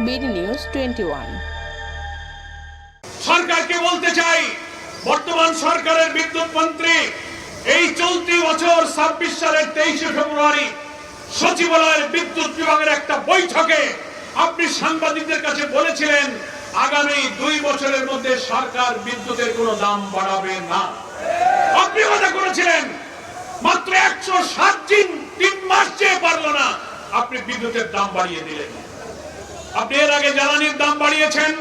BD news 21। সরকারকে বলতে চাই, বর্তমান সরকারের বিদ্যুৎ মন্ত্রী এই চলতি বছর 26 সালের 23 ফেব্রুয়ারি সচিবালয়ের বিদ্যুৎ বিভাগের একটা বৈঠকে আপনি সাংবাদিকদের কাছে বলেছিলেন আগামী 2 বছরের মধ্যে সরকার বিদ্যুতের কোনো দাম বাড়াবে না। আপনি কথা করেছিলেন, মাত্র 107 দিন 3 মাস চেয়ে পারলো না, আপনি বিদ্যুতের দাম বাড়িয়ে দিলেন। আপনি এর আগে জ্বালানির দাম বাড়িয়েছেন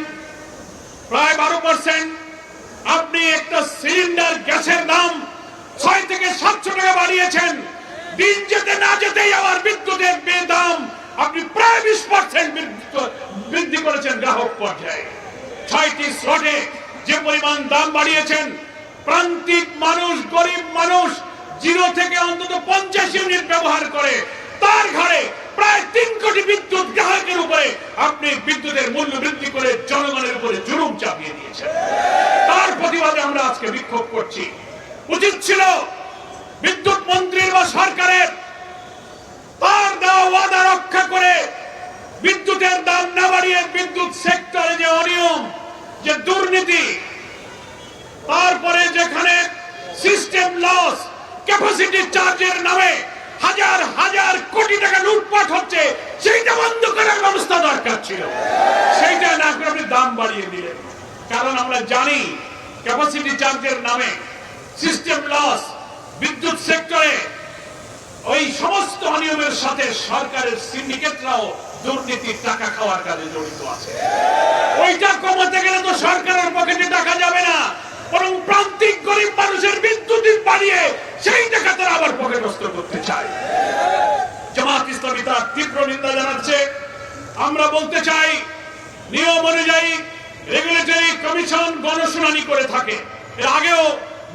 প্রায় 12%। আপনি একটা সিলিন্ডার গ্যাসের দাম 6 থেকে 700 টাকা বাড়িয়েছেন। দিন যেতে না যেতেই আবার বিদ্যুতের দাম আপনি প্রায় 20% বৃদ্ধি করেছেন গ্রাহক পর্যায়ে। 6টি স্লটে যে পরিমাণ দাম বাড়িয়েছেন, প্রান্তিক মানুষ, গরিব মানুষ 0 থেকে অন্তত 50 ইউনিট ব্যবহার করে তার ঘরে প্রায় 3 কোটি বিদ্যুৎ গ্রাহকের উপরে আপনি বিদ্যুতের মূল্য বৃদ্ধি করে জনগণের উপরে জুলুম চাপিয়ে দিয়েছেন। তার প্রতিবাদে আমরা আজকে বিক্ষোভ করছি। উচিত ছিল বিদ্যুৎ মন্ত্রীর বা সরকারের তার দেওয়া ওয়াদা রক্ষা করে বিদ্যুতের দাম না বাড়িয়ে বিদ্যুৎ সেক্টরে যে অনিয়ম, যে দুর্নীতি, তারপরে যেখানে সিস্টেম লস, ক্যাপাসিটি চার্জের নামে হাজার হাজার কোটি টাকা লুটপাট হচ্ছে, সেইটা বন্ধ করার ব্যবস্থা দরকার ছিল। সেইটা না করে আপনি দাম বাড়িয়ে দিলেন। কারণ আমরা জানি ক্যাপাসিটি চার্জের নামে সিস্টেম লস, বিদ্যুৎ সেক্টরে ওই সমস্ত অনিয়মের সাথে সরকারের সিন্ডিকেটরাও দুর্নীতির টাকা খাওয়ার কাজে জড়িত আছে। ওইটা কমাতে গেলে তো সরকারের পকেটে টাকা যাবে না, বরং প্রান্তিক গরিব মানুষের বিদ্যুৎ বাড়িয়ে সেই টাকা তারা আবার পকেটস্থ করতে চায়। জামাত ইসলামী তার তীব্র নিন্দা জানাচ্ছে। আমরা বলতে চাই, নিয়ম অনুযায়ী রেগুলেটরি কমিশন গণশুনানি করে থাকে। এর আগেও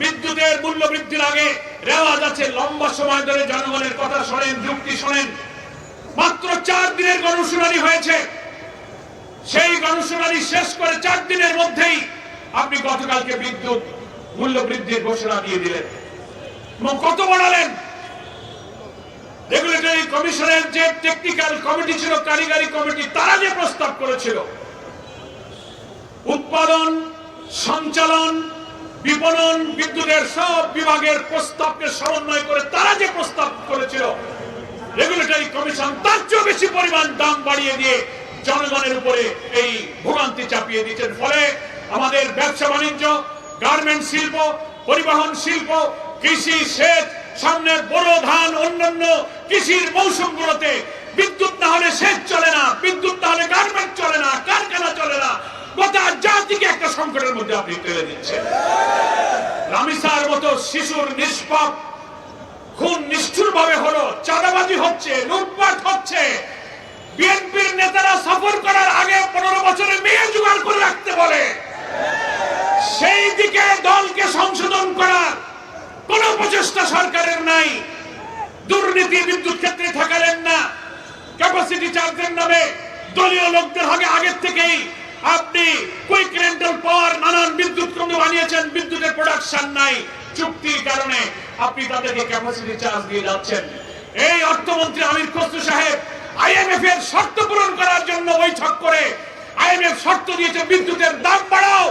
বিদ্যুতের মূল্য বৃদ্ধির আগে রেওয়াজ আছে, লম্বা সময় ধরে জনগণের কথা শোনেন, যুক্তি শোনেন। মাত্র 4 দিনের গণশুনানি হয়েছে। সেই গণশুনানি শেষ করে 4 দিনের মধ্যেই আপনি গতকালকে বিদ্যুৎ মূল্য বৃদ্ধির ঘোষণা দিয়ে দিলেন এবং কত বাড়ালেন। রেগুলেটরি কমিশনের যে টেকনিক্যাল কমিটি ছিল, কারিগরি কমিটি, তারা যে প্রস্তাব করেছিল, উৎপাদন, সঞ্চালন, বিপণন, বিদ্যুতের সব বিভাগের প্রস্তাবকে সমন্বয় করে তারা যে প্রস্তাব করেছিল, রেগুলেটরি কমিশন তার চেয়ে বেশি পরিমাণ দাম বাড়িয়ে দিয়ে জনগণের উপরে এই ভোগান্তি চাপিয়ে দিচ্ছেন। ফলে আমাদের ব্যবসা বাণিজ্য, গার্মেন্ট শিল্প, পরিবহন শিল্প, কৃষি, সেচ, সামনে বড় ধান, অন্যান্য কৃষির মৌসুমগুলোতে বিদ্যুৎ না হলে সেচ চলে না, বিদ্যুৎ না হলে গার্মেন্ট চলে না, কারখানা চলে না। গোটা জাতিকে একটা সংকটের মধ্যে আপনি ফেলে দিচ্ছেন। রামিসার মতো শিশুর নিষ্পাপ খুন নিষ্ঠুর ভাবে হলো, চাঁদাবাজি হচ্ছে, লুটপাট হচ্ছে। বিএনপির নেতারা সফর করার আগে 15 বছরের মেয়ে জোগাড় করে রাখতে বলে। সেই দিকে দলকে সংশোধন করার কোন প্রচেষ্টা সরকারের নাই। দুর্নীতি বিদ্যুৎ ক্ষেত্রে ঠেকালেন না। ক্যাপাসিটি চার্জের নামে দলীয় লোকদের আগের থেকেই আপনি কুইক রেন্টাল পাওয়ার নানান বিদ্যুৎ কেন্দ্র বানিয়েছেন, বিদ্যুতের প্রোডাকশন নাই। চুক্তির কারণে আপনি তাদেরকে ক্যাপাসিটি চার্জ দিয়ে যাচ্ছেন। এই অর্থমন্ত্রী আমির খসরু সাহেব আইএমএফ এর শর্ত পূরণ করার জন্য বৈঠক করে আইএমএফ শর্ত দিয়েছে বিদ্যুতের দাম বাড়াও।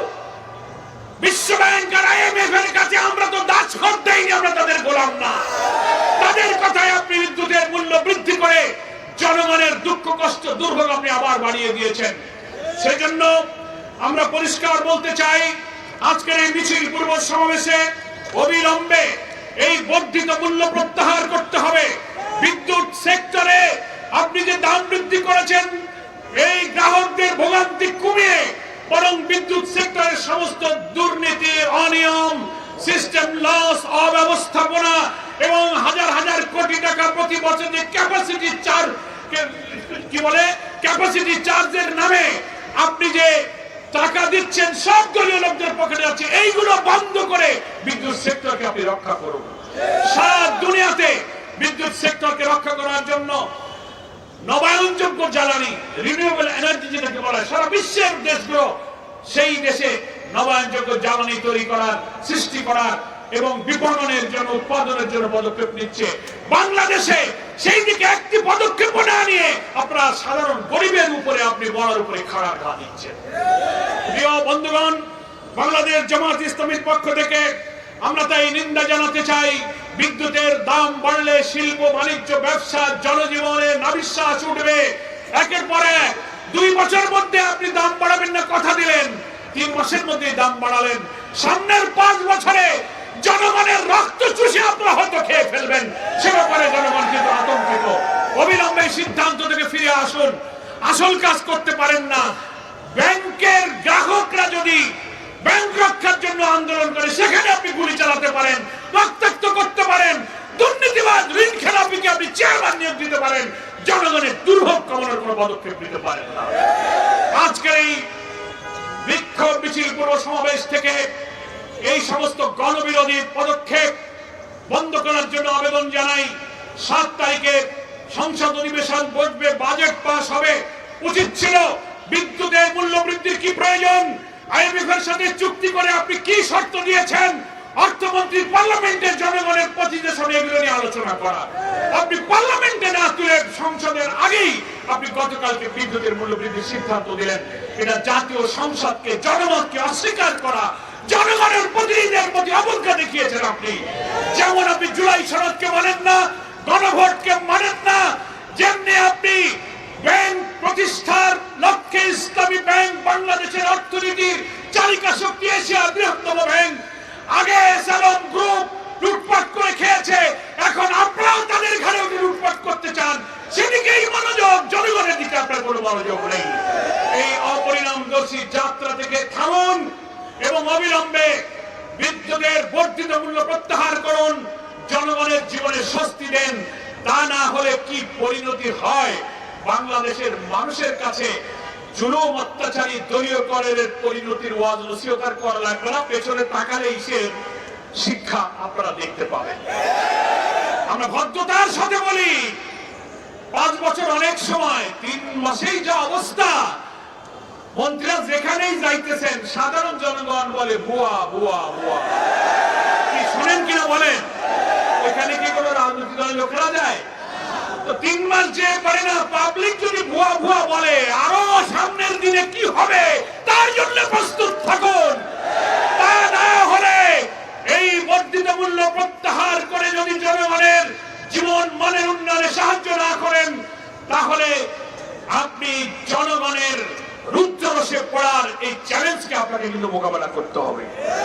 বিশ্ব ব্যাংক আর আইএমএফ এর কাছে আমরা তো দাসখত দেইনি, আমরা তাদের গোলাম না। তাদের কথায় আপনি বিদ্যুতের মূল্য বৃদ্ধি করে জনগণের দুঃখ কষ্ট দুর্ভোগ আপনি আবার বাড়িয়ে দিয়েছেন। সেজন্য আমরা পরিষ্কার বলতে চাই, আজকের এই মিছিল পূর্ব সমাবেশে অবিলম্বে এই বর্ধিত মূল্য প্রত্যাহার করতে হবে। বিদ্যুৎ সেক্টরে আপনি যে দাম বৃদ্ধি করেছেন, এই গ্রাহকদের ভোগান্তি কমিয়ে বরং বিদ্যুৎ সেক্টরের সমস্ত দুর্নীতি, অনিয়ম, সিস্টেম লস, অব্যবস্থাপনা এবং হাজার হাজার কোটি টাকা প্রতি বছর যে ক্যাপাসিটি চার্জ, কি বলে, ক্যাপাসিটি চার্জের নামে আপনি যে টাকা দিচ্ছেন সব দলীয় লোকদের পকেটে আছে, এইগুলো বন্ধ করে বিদ্যুৎ সেক্টরকে আপনি রক্ষা করুন। সারা দুনিয়াতে বিদ্যুৎ সেক্টরকে রক্ষা করার জন্য নবায়নযোগ্য জ্বালানি, রিনিউয়েবল এনার্জি যেটাকে বলা হয়, সারা বিশ্বের দেশগুলো সেই দেশে নবায়নযোগ্য জ্বালানি তৈরি করার, সৃষ্টি করার এবং বিপণনের জন্য, উৎপাদনের জন্য পদক্ষেপ নিচ্ছে। বাংলাদেশে সেই দিকে একটি পদক্ষেপ না নিয়ে আপনারা সাধারণ গরিবের উপরে আপনি বড়ার উপরে খাড়া ঘা দিচ্ছেন। প্রিয় বন্ধুগণ, বাংলাদেশ জামাত ইসলামীর পক্ষ থেকে আমরা তাই নিন্দা জানাতে চাই। বিদ্যুতের দাম বাড়লে শিল্প বাণিজ্য ব্যবসা জনজীবনে নাবিশ্বাস উঠবে। একের পর এক 2 বছর মধ্যে আপনি দাম বাড়াবেন না কথা দিলেন, 3 মাসের মধ্যে দাম বাড়ালেন। সামনের 5 বছরে জনগণের রক্ত চুষে আপনারা হয়তো খেয়ে ফেলবেন, সে ব্যাপারে জনগণ কিন্তু আতঙ্কিত। অবিলম্বে সিদ্ধান্ত থেকে ফিরে আসুন। আসল কাজ করতে পারেন না। ব্যাংকের গ্রাহকরা যদি ব্যাংক রক্ষার জন্য আন্দোলন করে সেখানে আপনি গুলি চালাতে পারেন, রক্তাক্ত করতে পারেন, দুর্নীতিবাদ ঋণ খেলাপিকে আপনি চেয়ারম্যান নিয়োগ দিতে পারেন, জনগণের দুর্ভোগ কমানোর কোনো পদক্ষেপ নিতে পারেন না। আজকের এই বিক্ষোভ মিছিল পূর্ব সমাবেশ থেকে এই সমস্ত গণবিরোধী পদক্ষেপ বন্ধ করার জন্য আবেদন জানাই। 7 তারিখে সংসদ অধিবেশন বসবে, বাজেট পাস হবে। উচিত ছিল বিদ্যুতের মূল্য বৃদ্ধির কি প্রয়োজন, IMF এর সাথে চুক্তি করে আপনি কি শর্ত দিয়েছেন, অর্থমন্ত্রী পার্লামেন্টের জনগণের প্রতিনিধিত্বে এগুলো নিয়ে আলোচনা করা। আপনি পার্লামেন্টে না তুলে সংসদের আগেই আপনি গতকালকে বিদ্যুতের মূল্য বৃদ্ধির সিদ্ধান্ত দিলেন। এটা জাতীয় সংসদকে জনমতকে অস্বীকার করা, জনগণের প্রতিনিধিদের প্রতি অবজ্ঞা দেখিয়েছেন আপনি। যেমন আপনি জুলাই সনদকে মানেন না, গণভোটকে মানেন না, যেমনি আপনি ব্যাংক প্রতিষ্ঠার লক্ষ্যে ইসলামী ব্যাংক বাংলাদেশের অর্থনীতির চালিকা শক্তি, এশিয়ার বৃহত্তম ব্যাংক, আগে এসএলএম গ্রুপ লুটপাট করে খেয়েছে, এখন আপনারাও তাদের ঘরে লুটপাট করতে চান। সেদিকেই মনোযোগ, জনগণের দিকে আপনার কোনো মনোযোগ নেই। এই অপরিণামদর্শী যাত্রা থেকে থামুন এবং অবিলম্বে বিদ্যুতের বর্ধিত মূল্য প্রত্যাহার করুন, জনগণের জীবনে স্বস্তি দেন। তা না হলে কি পরিণতি হয় বাংলাদেশের মানুষের কাছে জুলুম অত্যাচারী দলীয় করের পরিণতির ওয়াজ নসিহত করা লাগবে না, পেছনে তাকালেই সে শিক্ষা আপনারা দেখতে পাবেন। আমরা ভদ্রতার সাথে বলি, 5 বছর অনেক সময়, 3 মাসেই যা অবস্থা, মন্ত্রীরা যেখানেই যাইতেছেন সাধারণ জনগণ বলে ভুয়া ভুয়া ভুয়া। কি শুনেন কিনা বলেন? ওইখানে কি কোনো রাজনৈতিক দলের লোকেরা যায়? তো 3 মাস যে পারে না, পাবলিক যদি ভুয়া ভুয়া বলে, আরো সামনের দিনে কি হবে তার জন্য প্রস্তুত থাকুন। তা না হলে এই বর্ধিত মূল্য প্রত্যাহার করে যদি জনগণের জীবন মানের উন্নয়নে সাহায্য না করেন, তাহলে আপনি জনগণের রুদ্ধরসে পড়ার এই চ্যালেঞ্জকে আপনাকে কিন্তু মোকাবেলা করতে হবে।